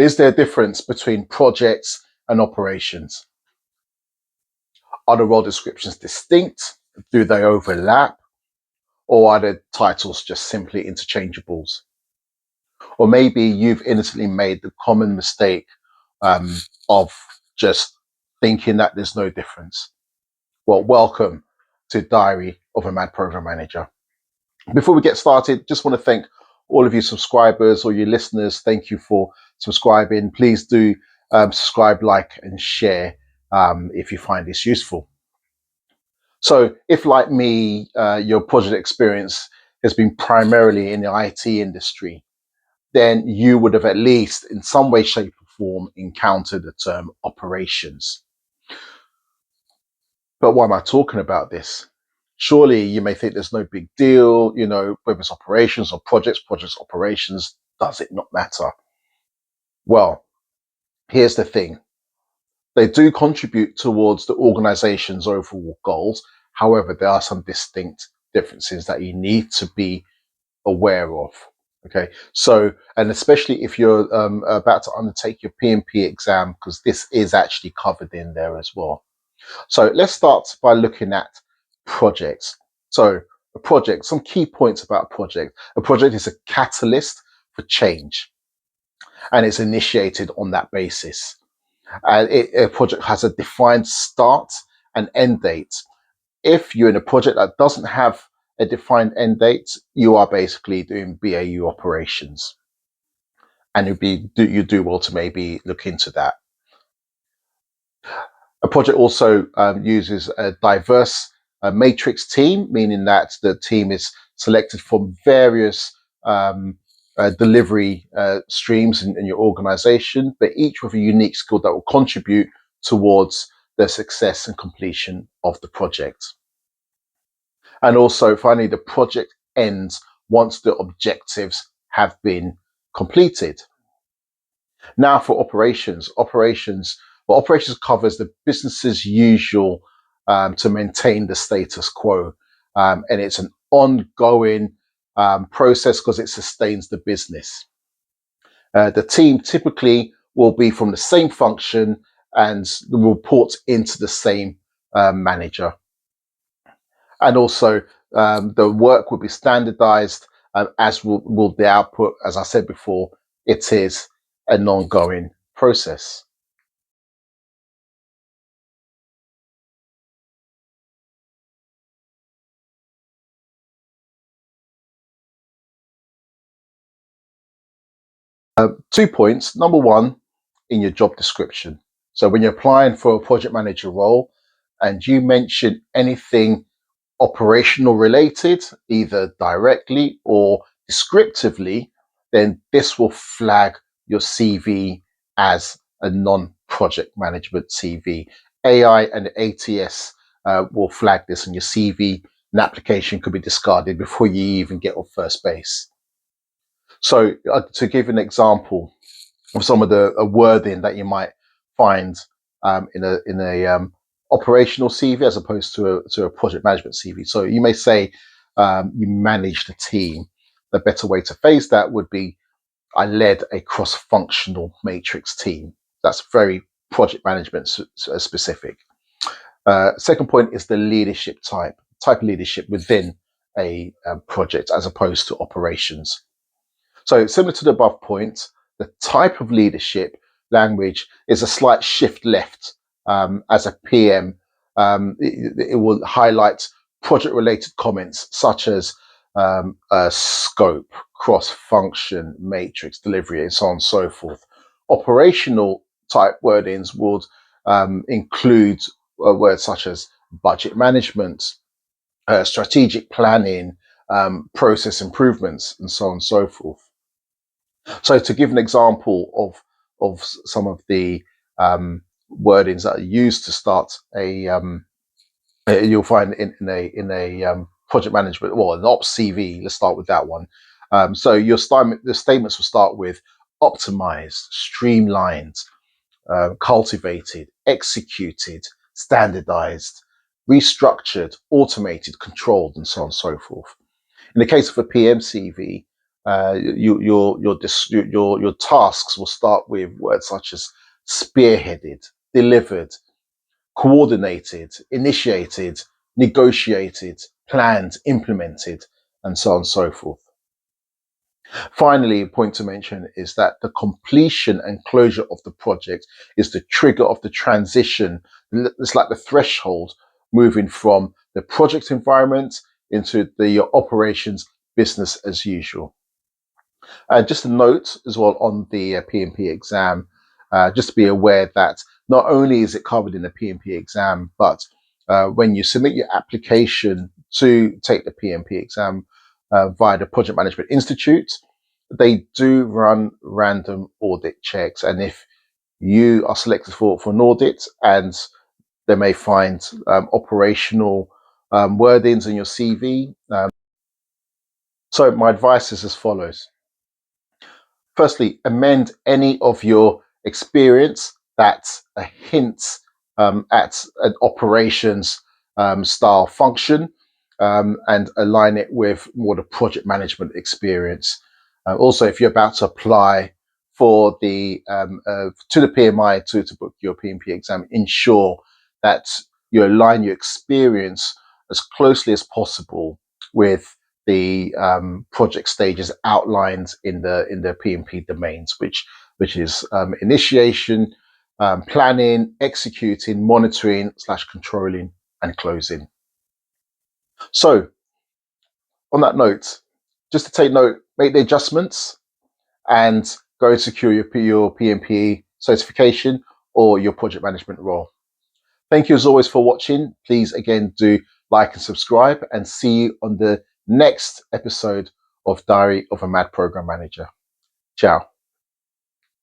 Is there a difference between projects and operations? Are the role descriptions distinct? Do they overlap? Or are the titles just simply interchangeables? Or maybe you've innocently made the common mistake of just thinking that there's no difference. Well, welcome to Diary of a Mad Program Manager. Before we get started, just want to thank all of you subscribers or your listeners. Thank you for subscribing. Please do subscribe, like, and share if you find this useful. So if, like me, your project experience has been primarily in the IT industry, then you would have at least in some way, shape or form encountered the term operations. But why am I talking about this? Surely you may think there's no big deal, whether it's operations or projects, operations, does it not matter? Well, here's the thing. They do contribute towards the organization's overall goals. However, there are some distinct differences that you need to be aware of. Okay, so, and especially if you're about to undertake your PMP exam, because this is actually covered in there as well. So let's start by looking at projects. So a project, some key points about a project. A project is a catalyst for change, and it's initiated on that basis. A project has a defined start and end date. If you're in a project that doesn't have a defined end date, you are basically doing BAU operations, and you do well to maybe look into that. A project also uses a diverse matrix team, meaning that the team is selected from various delivery streams in your organization, but each with a unique skill that will contribute towards the success and completion of the project. And also, finally, the project ends once the objectives have been completed. Now for operations. Operations covers the business's usual to maintain the status quo. And it's an ongoing process because it sustains the business. The team typically will be from the same function and report into the same manager. And also the work will be standardized as will the output. As I said before, it is an ongoing process. Uh, 2 points. Number one, in your job description. So when you're applying for a project manager role and you mention anything operational related, either directly or descriptively, then this will flag your CV as a non-project management CV. AI and ATS will flag this, and your CV and application could be discarded before you even get off first base. So to give an example of some of the wording that you might find in a operational CV as opposed to a project management CV. So you may say you managed a team. The better way to phrase that would be, I led a cross-functional matrix team. That's very project management specific. Second point is the leadership type of leadership within a project as opposed to operations. So similar to the above point, the type of leadership language is a slight shift left. As a PM, it will highlight project-related comments such as scope, cross-function, matrix, delivery, and so on and so forth. Operational type wordings would include words such as budget management, strategic planning, process improvements, and so on and so forth. So to give an example of some of the wordings that are used to start you'll find in a project management, well, an ops CV. Let's start with that one. So the statements will start with optimized, streamlined, cultivated, executed, standardized, restructured, automated, controlled, and so on and so forth. In the case of a PM CV, Your tasks will start with words such as spearheaded, delivered, coordinated, initiated, negotiated, planned, implemented, and so on and so forth. Finally, a point to mention is that the completion and closure of the project is the trigger of the transition. It's like the threshold moving from the project environment into the operations business as usual. Just a note as well on the PMP exam, just to be aware that not only is it covered in the PMP exam, but when you submit your application to take the PMP exam via the Project Management Institute, they do run random audit checks. And if you are selected for an audit and they may find operational wordings in your CV. So my advice is as follows. Firstly, amend any of your experience that's a hint at an operations style function and align it with more the project management experience. Also, if you're about to apply for the to the PMI to book your PMP exam, ensure that you align your experience as closely as possible with the project stages outlined in the PMP domains, which is initiation, planning, executing, monitoring / controlling, and closing. So, on that note, just to take note, make the adjustments and go and secure your PMP certification or your project management role. Thank you as always for watching. Please again do like and subscribe, and see you on the next episode of Diary of a Mad Program Manager. Ciao.